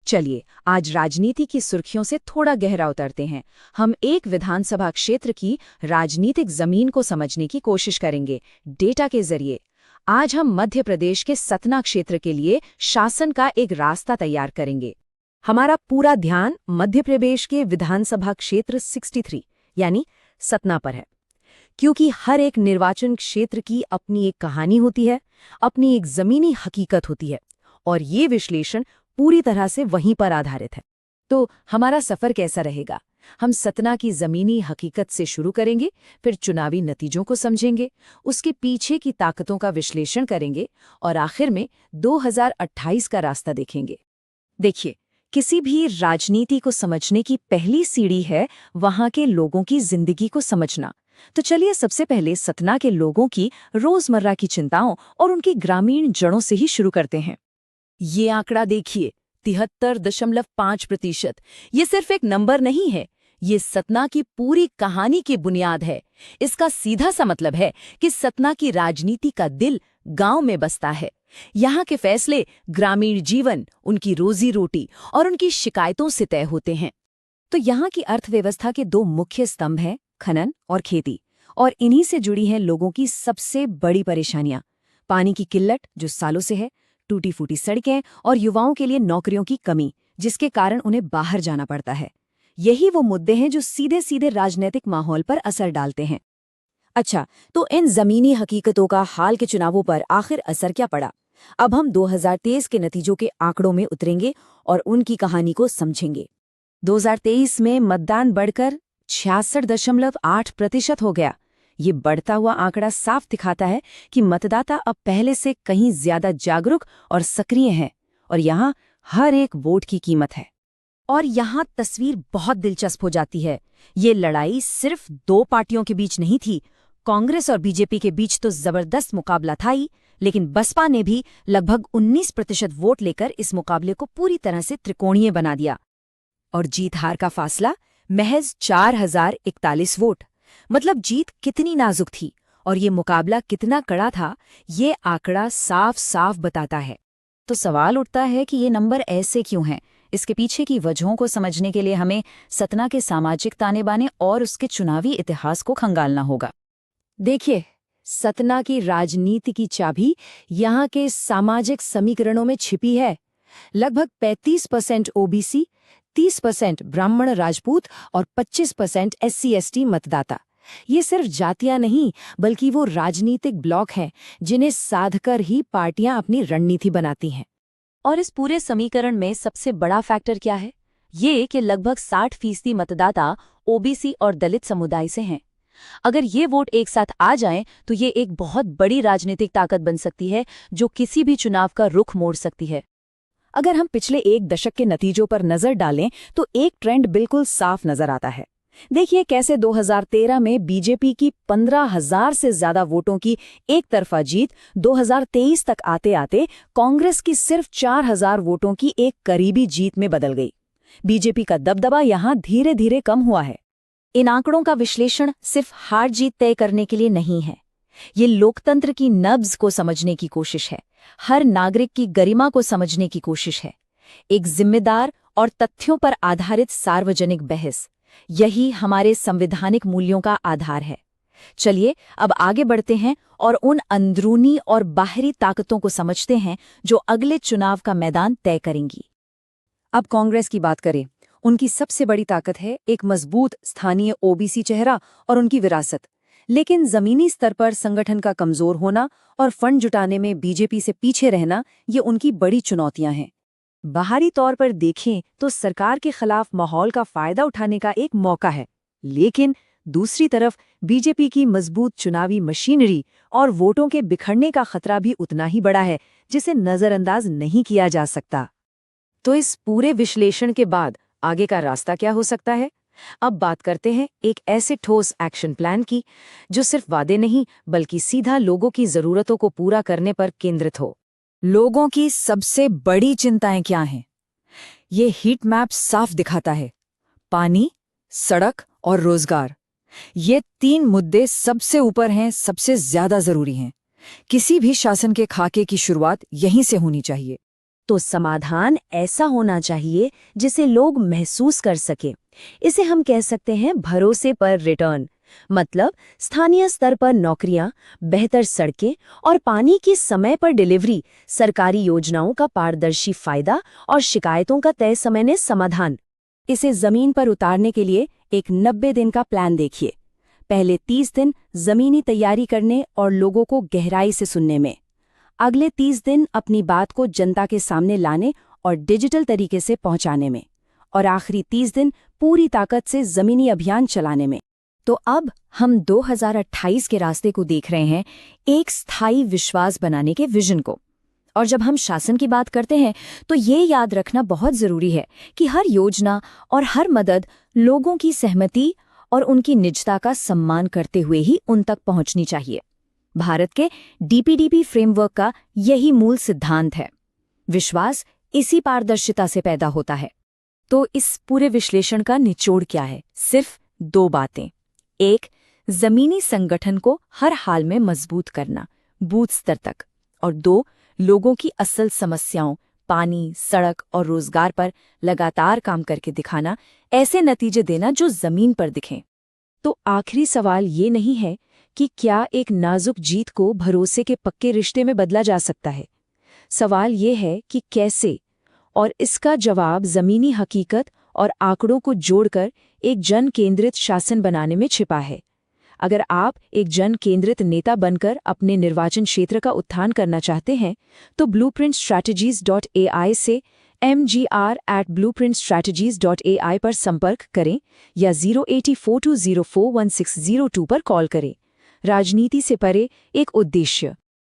चलिए आज राजनीति की सुर्खियों से थोड़ा गहरा उतरते हैं। हम एक विधानसभा क्षेत्र की राजनीतिक जमीन को समझने की कोशिश करेंगे डेटा के जरिए। आज हम मध्य प्रदेश के सतना क्षेत्र के लिए शासन का एक रास्ता तैयार करेंगे। हमारा पूरा ध्यान मध्य प्रदेश के विधानसभा क्षेत्र 63 यानी सतना पर है, क्योंकि हर एक निर्वाचन क्षेत्र की अपनी एक कहानी होती है, अपनी एक जमीनी हकीकत होती है, और ये विश्लेषण पूरी तरह से वहीं पर आधारित है। तो हमारा सफर कैसा रहेगा? हम सतना की जमीनी हकीकत से शुरू करेंगे, फिर चुनावी नतीजों को समझेंगे, उसके पीछे की ताकतों का विश्लेषण करेंगे और आखिर में 2028 का रास्ता देखेंगे। देखिए, किसी भी राजनीति को समझने की पहली सीढ़ी है वहां के लोगों की जिंदगी को समझना। तो चलिए सबसे पहले सतना के लोगों की रोजमर्रा की चिंताओं और उनकी ग्रामीण जड़ों से ही शुरू करते हैं। ये आंकड़ा देखिए, 73.5%। ये सिर्फ एक नंबर नहीं है, ये सतना की पूरी कहानी की बुनियाद है। इसका सीधा सा मतलब है कि सतना की राजनीति का दिल गांव में बसता है। यहाँ के फैसले ग्रामीण जीवन, उनकी रोजी रोटी और उनकी शिकायतों से तय होते हैं। तो यहाँ की अर्थव्यवस्था के दो मुख्य स्तंभ हैं, खनन और खेती, और इन्हीं से जुड़ी हैं लोगों की सबसे बड़ी परेशानियां। पानी की किल्लत जो सालों से है, टूटी फूटी सड़कें और युवाओं के लिए नौकरियों की कमी, जिसके कारण उन्हें बाहर जाना पड़ता है। यही वो मुद्दे हैं जो सीधे सीधे राजनीतिक माहौल पर असर डालते हैं। अच्छा, तो इन जमीनी हकीकतों का हाल के चुनावों पर आखिर असर क्या पड़ा? अब हम 2023 के नतीजों के आंकड़ों में उतरेंगे और उनकी कहानी को समझेंगे। 2023 में मतदान बढ़कर 66.8% हो गया। ये बढ़ता हुआ आंकड़ा साफ दिखाता है कि मतदाता अब पहले से कहीं ज्यादा जागरूक और सक्रिय हैं, और यहाँ हर एक वोट की कीमत है। और यहाँ तस्वीर बहुत दिलचस्प हो जाती है। ये लड़ाई सिर्फ दो पार्टियों के बीच नहीं थी। कांग्रेस और बीजेपी के बीच तो जबरदस्त मुकाबला था ही, लेकिन बसपा ने भी लगभग 19% वोट लेकर इस मुकाबले को पूरी तरह से त्रिकोणीय बना दिया। और जीत हार का फासला महज 4041 वोट। मतलब जीत कितनी नाजुक थी और ये मुकाबला कितना कड़ा था, ये आंकड़ा साफ साफ बताता है। तो सवाल उठता है कि ये नंबर ऐसे क्यों हैं? इसके पीछे की वजहों को समझने के लिए हमें सतना के सामाजिक ताने बाने और उसके चुनावी इतिहास को खंगालना होगा। देखिए, सतना की राजनीति की चाबी यहाँ के सामाजिक समीकरणों में छिपी है। लगभग 35% ओबीसी, 30% ब्राह्मण राजपूत और 25% SC/ST मतदाता। ये सिर्फ जातियां नहीं, बल्कि वो राजनीतिक ब्लॉक हैं जिन्हें साधकर ही पार्टियां अपनी रणनीति बनाती हैं। और इस पूरे समीकरण में सबसे बड़ा फैक्टर क्या है? ये कि लगभग 60% मतदाता ओबीसी और दलित समुदाय से हैं। अगर ये वोट एक साथ आ जाएं, तो ये एक बहुत बड़ी राजनीतिक ताकत बन सकती है जो किसी भी चुनाव का रुख मोड़ सकती है। अगर हम पिछले एक दशक के नतीजों पर नजर डालें तो एक ट्रेंड बिल्कुल साफ नजर आता है। देखिए कैसे 2013 में बीजेपी की 15,000 से ज्यादा वोटों की एक तरफा जीत 2023 तक आते आते कांग्रेस की सिर्फ 4,000 वोटों की एक करीबी जीत में बदल गई। बीजेपी का दबदबा यहां धीरे धीरे कम हुआ है। इन आंकड़ों का विश्लेषण सिर्फ हार जीत तय करने के लिए नहीं है, ये लोकतंत्र की नब्ज को समझने की कोशिश है, हर नागरिक की गरिमा को समझने की कोशिश है, एक जिम्मेदार और तथ्यों पर आधारित सार्वजनिक बहस। यही हमारे संवैधानिक मूल्यों का आधार है। चलिए अब आगे बढ़ते हैं और उन अंदरूनी और बाहरी ताकतों को समझते हैं जो अगले चुनाव का मैदान तय करेंगी। अब कांग्रेस की बात करें। उनकी सबसे बड़ी ताकत है एक मजबूत स्थानीय ओबीसी चेहरा और उनकी विरासत। लेकिन जमीनी स्तर पर संगठन का कमजोर होना और फंड जुटाने में बीजेपी से पीछे रहना, ये उनकी बड़ी चुनौतियां हैं। बाहरी तौर पर देखें तो सरकार के खिलाफ माहौल का फायदा उठाने का एक मौका है, लेकिन दूसरी तरफ बीजेपी की मजबूत चुनावी मशीनरी और वोटों के बिखरने का खतरा भी उतना ही बड़ा है, जिसे नजरअंदाज नहीं किया जा सकता। तो इस पूरे विश्लेषण के बाद आगे का रास्ता क्या हो सकता है? अब बात करते हैं एक ऐसे ठोस एक्शन प्लान की जो सिर्फ वादे नहीं बल्कि सीधा लोगों की जरूरतों को पूरा करने पर केंद्रित हो। लोगों की सबसे बड़ी चिंताएं क्या हैं? ये हीट मैप साफ दिखाता है। पानी, सड़क और रोजगार, ये 3 मुद्दे सबसे ऊपर हैं, सबसे ज्यादा जरूरी हैं। किसी भी शासन के खाके की शुरुआत यहीं से होनी चाहिए। तो समाधान ऐसा होना चाहिए जिसे लोग महसूस कर सके। इसे हम कह सकते हैं भरोसे पर रिटर्न। मतलब स्थानीय स्तर पर नौकरियां, बेहतर सड़कें और पानी की समय पर डिलीवरी, सरकारी योजनाओं का पारदर्शी फायदा और शिकायतों का तय समय में समाधान। इसे जमीन पर उतारने के लिए एक 90 दिन का प्लान देखिए। पहले 30 दिन जमीनी तैयारी करने और लोगों को गहराई से सुनने में, अगले 30 दिन अपनी बात को जनता के सामने लाने और डिजिटल तरीके से पहुंचाने में, और आखिरी 30 दिन पूरी ताकत से जमीनी अभियान चलाने में। तो अब हम 2028 के रास्ते को देख रहे हैं, एक स्थायी विश्वास बनाने के विजन को। और जब हम शासन की बात करते हैं तो ये याद रखना बहुत जरूरी है कि हर योजना और हर मदद लोगों की सहमति और उनकी निजता का सम्मान करते हुए ही उन तक पहुंचनी चाहिए। भारत के डीपीडीपी फ्रेमवर्क का यही मूल सिद्धांत है। विश्वास इसी पारदर्शिता से पैदा होता है। तो इस पूरे विश्लेषण का निचोड़ क्या है? सिर्फ 2 बातें। 1, जमीनी संगठन को हर हाल में मजबूत करना, बूथ स्तर तक। और 2, लोगों की असल समस्याओं, पानी, सड़क और रोजगार पर लगातार काम करके दिखाना, ऐसे नतीजे देना जो जमीन पर दिखें। तो आखिरी सवाल ये नहीं है कि क्या एक नाजुक जीत को भरोसे के पक्के रिश्ते में बदला जा सकता है। सवाल ये है कि कैसे, और इसका जवाब जमीनी हकीकत और आंकड़ों को जोड़कर एक जन केंद्रित शासन बनाने में छिपा है। अगर आप एक जन केंद्रित नेता बनकर अपने निर्वाचन क्षेत्र का उत्थान करना चाहते हैं तो blueprintstrategies.ai से mgr@blueprintstrategies.ai पर संपर्क करें या 08420416002 पर कॉल करें। राजनीति से परे एक उद्देश्य,